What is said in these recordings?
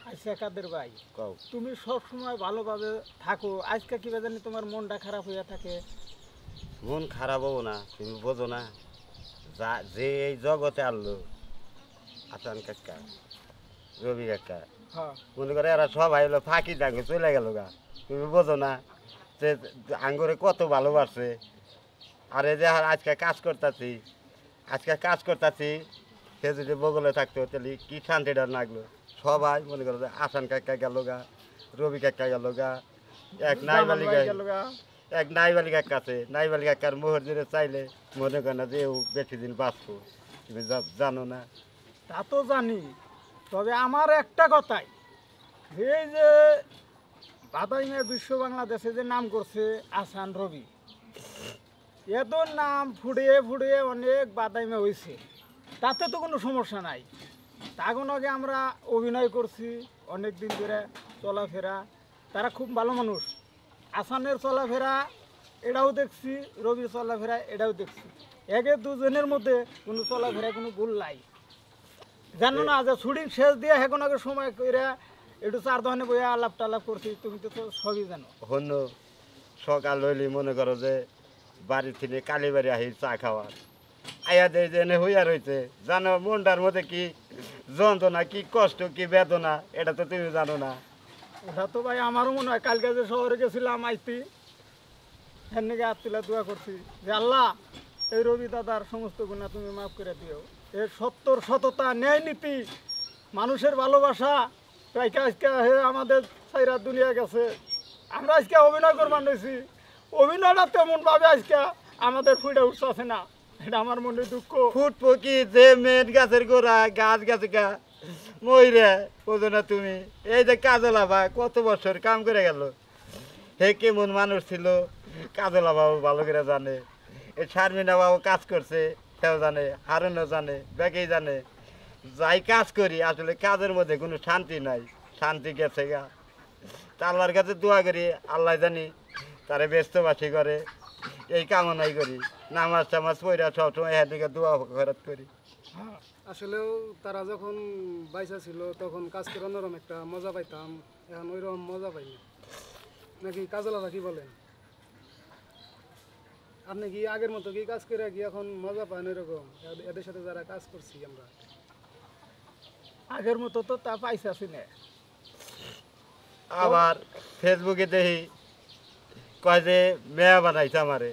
আচ্ছা কাদের ভাই, কও। তুমি সব সময় ভালোভাবে থাকো, আজকে কি জানি তোমার মনটা খারাপ হইয়া থাকে। মন খারাপ হবো না, তুমি বোঝো না যে এই জগতে আনলো আসান কাকা, রবি কাকা, হ্যাঁ মনে করে এরা সবাই হলো ফাঁকি ডাঙ্গে চলে গেল গা। তুমি বোঝো না যে আঙ্গুরে কত ভালোবাসে। আর এই যে আজকে কাজ করতেছি সে যদি বগলে থাকতো তাহলে কি শান্তিটা লাগলো। সবাই মনে করো যে আসান কাকা গেল গা, রবি কাকা গেল গা, এক জামাল ভাই গেল গা। এক নাইবালি কাকা আছে, নাইবালি কাকার মোহর জুড়ে চাইলে মনে করে না যে ও বেশি দিন বাঁচবো। তুমি জানো না? তা তো জানি, তবে আমার একটা কথাই, এই যে বাদাইমে বিশ্ব বাংলাদেশে যে নাম করছে আসান রবি, এত নাম ফুড়িয়ে ফুড়িয়ে অনেক বাদাইমে হয়েছে, তাতে তো কোনো সমস্যা নাই। তখন আগে আমরা অভিনয় করছি অনেক দিন ধরে, চলাফেরা, তারা খুব ভালো মানুষ। আসানের চলাফেরা এটাও দেখছি, রবির চলাফেরা এটাও দেখছি, একে দুজনের মধ্যে কোনো চলাফেরা কোনো ভুল নাই। জানো না যে শুটিং শেষ দিয়ে এখন আগে সময় করে একটু চার দোকানে বইয়া আলাপ টালাপ করছি, তুমি তো সবই জানো। অন্য সকাল হইলে মনে করো যে বাড়ি থেকে কালীবাড়ি আহি চা খাওয়ার আয়া দেয় যে এনে হইয়া রয়েছে। জানো মনটার মধ্যে কি যন্ত্রণা, কি কষ্ট, কি বেদনা, এটা তো তুমি জানো না। ওটা তো ভাই আমারও মনে হয়, কালকে যে শহরে গেছিলাম আইতি, এর নাকি আত্মীলা দোয়া করছি যে আল্লাহ এই রবি দাদার সমস্ত গুণা তুমি মাফ করে দিও। এর সত্তর সততা, ন্যায় নীতি, মানুষের ভালোবাসা, তাইকে আজকে হে আমাদের সাইরা দুনিয়া গেছে। আমরা আজকে অভিনয় করবার নিয়েছি, অভিনয়টা তেমনভাবে আজকে আমাদের ফুটে উঠছে না, এটা আমার মনে দুঃখ। ফুটবো কি যে মেন গাছের গোড়া গাছ গাছে গা মইরে বোঝো না তুমি? এই যে কাজলা বা কত বছর কাম করে গেল, হে কেমন মানুষ ছিল কাজলা বাবু ভালো করে জানে, এই শারমিনা বাবু কাজ করছে সেও জানে, হারুনও জানে, বেকেই জানে। যাই কাজ করি আসলে কাজের মধ্যে কোনো শান্তি নাই, শান্তি গেছে গা। তা আল্লাহর কাছে দোয়া করি, আল্লাহ জানি তারে ব্যস্তবাসী করে, এই কামনাই করি। নামাজ টামাজ পড়া সবসময় এর দিকে দোয়া খরচ করি। আসলেও তারা যখন বাইসা ছিল তখন কাজ করে অন্যরকম একটা মজা পাইতাম, এখন ওইরকম মজা পাই না। নাকি কাজলারা কি বলেন? আপনি কি আগের মতো কি কাজ করে কি এখন মজা পান ওইরকম এদের সাথে যারা কাজ করছি আমরা? আগের মতো তো তা পাইছাছি না। আবার ফেসবুকে দেখি কয় যে মেয়া বানাইছে আমারে,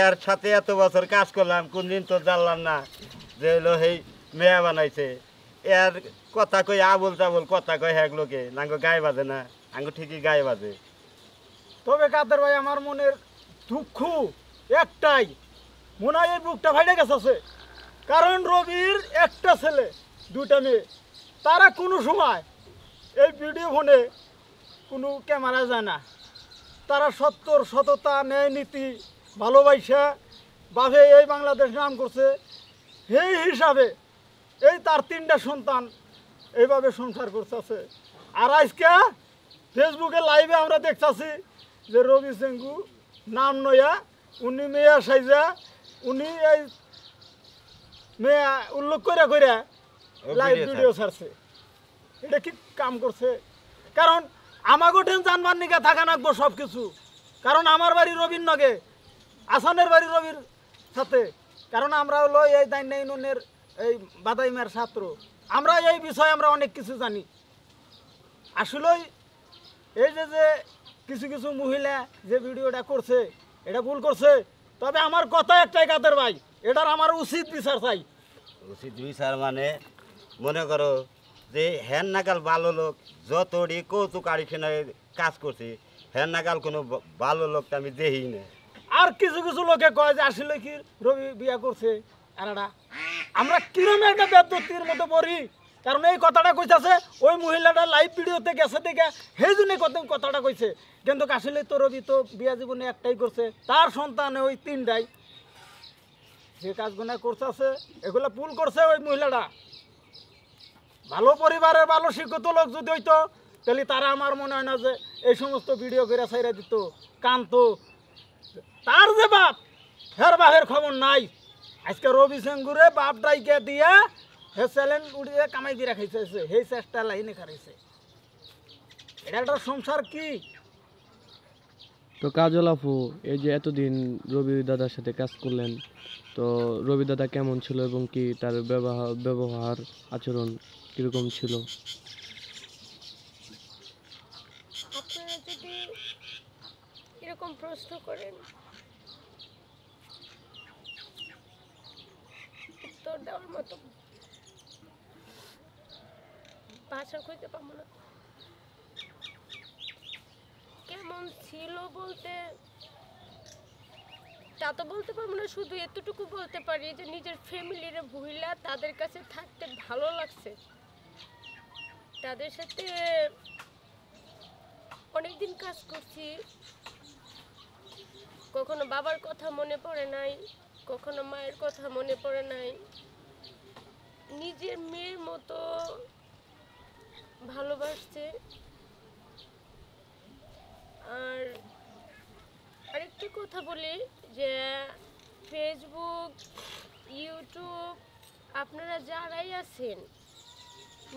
এর সাথে এত বছর কাজ করলাম কোনদিন তো জানলাম না যে হলো সেই মেয়া বানাইছে। এর কথা কই আবল তাবল কথা কয়, হ্যাগলোকে নাঙ্গ গায়ে বাজে না, আঙ্গ ঠিকই গায়ে বাজে। তবে কাদের ভাই আমার মনের দুঃখ একটাই, মনে হয় এই বুকটা ফাইটে গেছে। কারণ রবির একটা ছেলে দুটা মেয়ে, তারা কোনো সময় এই ভিডিও ফোনে কোনো ক্যামেরা যায় না। তারা সত্তর সততা, ন্যায় নীতি, ভালোবাসা বাপে এই বাংলাদেশ নাম করছে, সেই হিসাবে এই তার তিনটা সন্তান এইভাবে সংসার করতেছে। আর আজকে ফেসবুকে লাইভে আমরা দেখতেছি যে রবি সেঙ্গু নাম নয়া উনি মেয়া সাইজা, উনি এই মেয়া উল্লেখ করে করে লাইভ ভিডিও ছাড়ছে। এটা কি কাম করছে? কারণ আমাকে টেনশন জানবার নিকে থাকা নাকবো সব কিছু। কারণ আমার বাড়ি রবির নগে, আসানের বাড়ি রবির সাথে। কারণ আমরা হলো এই দাইনা ইউনিয়নের এই বাদাইমার ছাত্র, আমরা এই বিষয়ে আমরা অনেক কিছু জানি। আসলেই এই যে যে কিছু কিছু মহিলা যে ভিডিওটা করছে এটা ভুল করছে। তবে আমার কথা একটাই কাদের ভাই, এটার আমার উচিত বিচার চাই। উচিত বিচার মানে মনে করো যে হ্যান নাগাল ভালো লোক যতটি কৌতুক আড়িখানে কাজ করছি, হ্যান নাগাল কোনো ভালো লোকটা আমি দেখি না। আর কিছু কিছু লোকে কয় যে আসলে কি রবি বিয়া করছে আনারা, আমরা কিরম একটা বেদতির মধ্যে পড়ি। কারণ এই কথাটা কইতাছে ওই মহিলাটা লাইভ ভিডিওতে গেছে দেখে সেই জন্য কথাটা কইছে। কিন্তু আসলে তো রবি তো বিয়া জীবনে একটাই করছে, তার সন্তান ওই তিনটাই। যে কাজগুলো করতেছে এগুলো ভুল করছে ওই মহিলাটা। ভালো পরিবারের ভালো শিক্ষিত লোক যদি হইতো তাহলে তারা আমার মনে হয় না যে এই সমস্ত ভিডিও করে ছাইরা দিত, কানতো। তার যে বাপ, হের বাপের খবর নাই। আজকে রবি সেঙ্গুরে বাপ ডাইকে দিয়ে হে চ্যালেঞ্জ উড়িয়ে কামাই দিয়ে রাখাইছে সেই চেষ্টা লাইনে খারাইছে এটা একটা সংসার কি তো কাজল আপু, এই যে এতদিন রবি দাদার সাথে কাজ করলেন, তো রবি দাদা কেমন ছিল এবং কি তার ব্যবহার আচরণ কিরকম ছিল? আপনারা যদি এরকম প্রশ্ন করেন উত্তর দেওয়ার মতো ভাষা খুঁজতে পাবো না। কেমন ছিল বলতে তা তো বলতে পারবো না, শুধু এতটুকু বলতে পারি যে নিজের ফ্যামিলির ভুইলা তাদের কাছে থাকতে ভালো লাগছে। তাদের সাথে অনেকদিন কাজ করছি, কখনো বাবার কথা মনে পড়ে নাই, কখনো মায়ের কথা মনে পড়ে নাই। নিজের মেয়ের মতো ভালোবাসছে। আর আরেকটা কথা বলি যে ফেসবুক, ইউটিউব আপনারা যারাই আছেন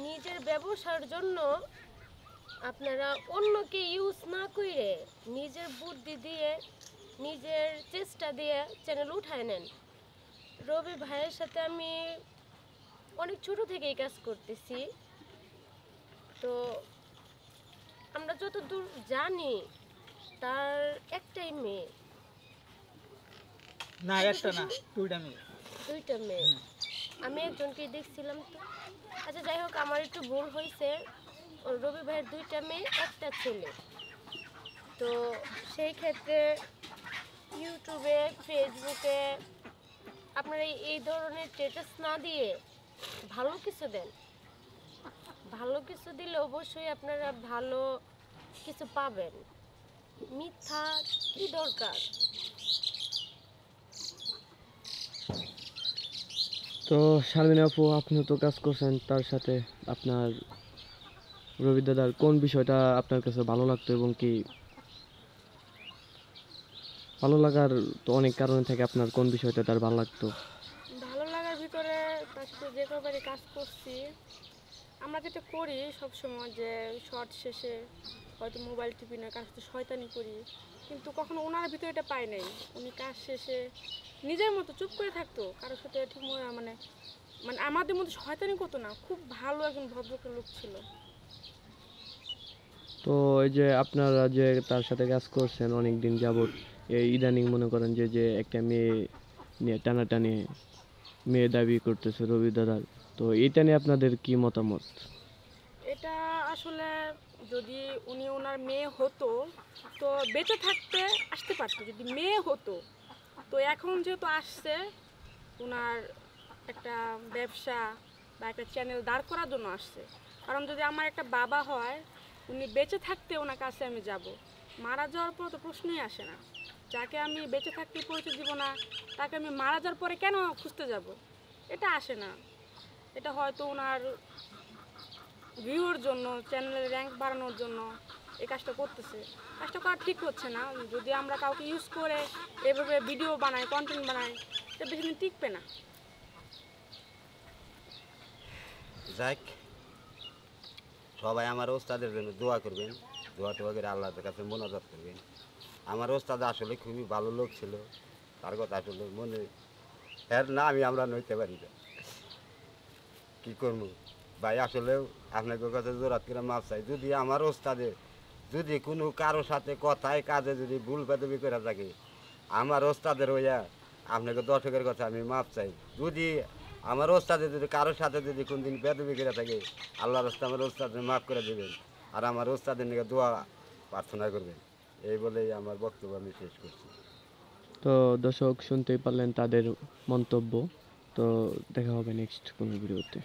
নিজের ব্যবসার জন্য আপনারা অন্যকে ইউজ না করে নিজের বুদ্ধি দিয়ে নিজের চেষ্টা দিয়ে চ্যানেল উঠায় নেন। রবি ভাইয়ের সাথে আমি অনেক ছোট থেকেই কাজ করতেছি, তো আমরা যত দূর জানি তার একটাই মেয়ে। না একটা না দুইটা মেয়ে দুইটা মেয়ে, আমি একজনকে দেখছিলাম। তো আচ্ছা যাই হোক, আমার একটু ভুল হয়েছে। রবি ভাইয়ের দুইটা মেয়ে একটা ছেলে। তো সেই ক্ষেত্রে ইউটিউবে ফেসবুকে আপনারা এই ধরনের স্ট্যাটাস না দিয়ে ভালো কিছু দেন। ভালো কিছু দিলে অবশ্যই আপনারা ভালো কিছু পাবেন। মিথ্যা কি দরকার? তো শারমিন আপু, আপনিও তো কাজ করছেন তার সাথে, আপনার রবি দাদার কোন বিষয়টা আপনার কাছে ভালো লাগতো এবং কি ভালো লাগার তো অনেক কারণ থাকে, আপনার কোন বিষয়টা তার ভালো লাগতো? ভালো লাগার ভিতরে তার সাথে যে কবারই কাজ করছি, আমরা যেটা করি সবসময় যে শর্ট শেষে হয়তো মোবাইল টিপি না, কাজ তো শয়তানি করি, কিন্তু কখনো ওনার ভিতরে এটা পাই নাই। উনি কাজ শেষে নিজের মতো চুপ করে থাকতো, কারোর সাথে ঠিক মানে মানে আমাদের মধ্যে শয়তানি করতো না। খুব ভালো একজন ভদ্র লোক ছিল। তো এই যে আপনারা যে তার সাথে কাজ করছেন অনেক দিন যাবত, এই ইদানিং মনে করেন যে যে একটা মেয়ে নিয়ে টানাটানি মেয়ে দাবি করতেছে রবি দাদার, তো এটা নিয়ে আপনাদের কি মতামত? এটা আসলে যদি উনি ওনার মেয়ে হতো তো বেঁচে থাকতে আসতে পারতো, যদি মেয়ে হতো। তো এখন যেহেতু আসছে ওনার একটা ব্যবসা বা একটা চ্যানেল দাঁড় করার জন্য আসছে। কারণ যদি আমার একটা বাবা হয়, উনি বেঁচে থাকতে ওনার কাছে আমি যাব, মারা যাওয়ার পর তো প্রশ্নই আসে না। যাকে আমি বেঁচে থাকতে পরিচয় দিব না, তাকে আমি মারা যাওয়ার পরে কেন খুঁজতে যাব, এটা আসে না। এটা হয়তো ওনার ভিউর জন্য, চ্যানেলের র্যাঙ্ক বাড়ানোর জন্য এই কাজটা করতেছে। কাজটা করা ঠিক হচ্ছে না। যদি আমরা কাউকে ইউজ করে এভাবে ভিডিও বানাই, কন্টেন্ট বানাই, এটা বেশি দিন টিকবে না। যাক, সবাই আমার ওস্তাদের জন্য দোয়া করবেন, দোয়া টোয়া করে আল্লাহর কাছে মোনাজাত করবেন। আমার ওস্তাদ আসলে খুবই ভালো লোক ছিল, তার কথা আসলে মনে এর না আমরা নইতে পারি না। কী করবো ভাই, আসলেও আপনাকে কাছে জোরাত করে মাপ চাই। যদি আমার ওস্তাদে যদি কোনো কারোর সাথে কথায় কাজে যদি ভুল বেদবি করে থাকে, আমার ওস্তাদের হইয়া আপনাকে দর্শকের কথা আমি মাপ চাই। যদি আমার ওস্তাদে যদি কারোর সাথে যদি কোন দিন বেদবি করে থাকে, আল্লাহর রাস্তায় আমার ওস্তাদের মাফ করে দেবেন, আর আমার ওস্তাদের নিয়ে দোয়া প্রার্থনা করবেন। এই বলেই আমার বক্তব্য আমি শেষ করছি। তো দর্শক শুনতেই পারলেন তাদের মন্তব্য। তো দেখা হবে নেক্সট কোনো ভিডিওতে।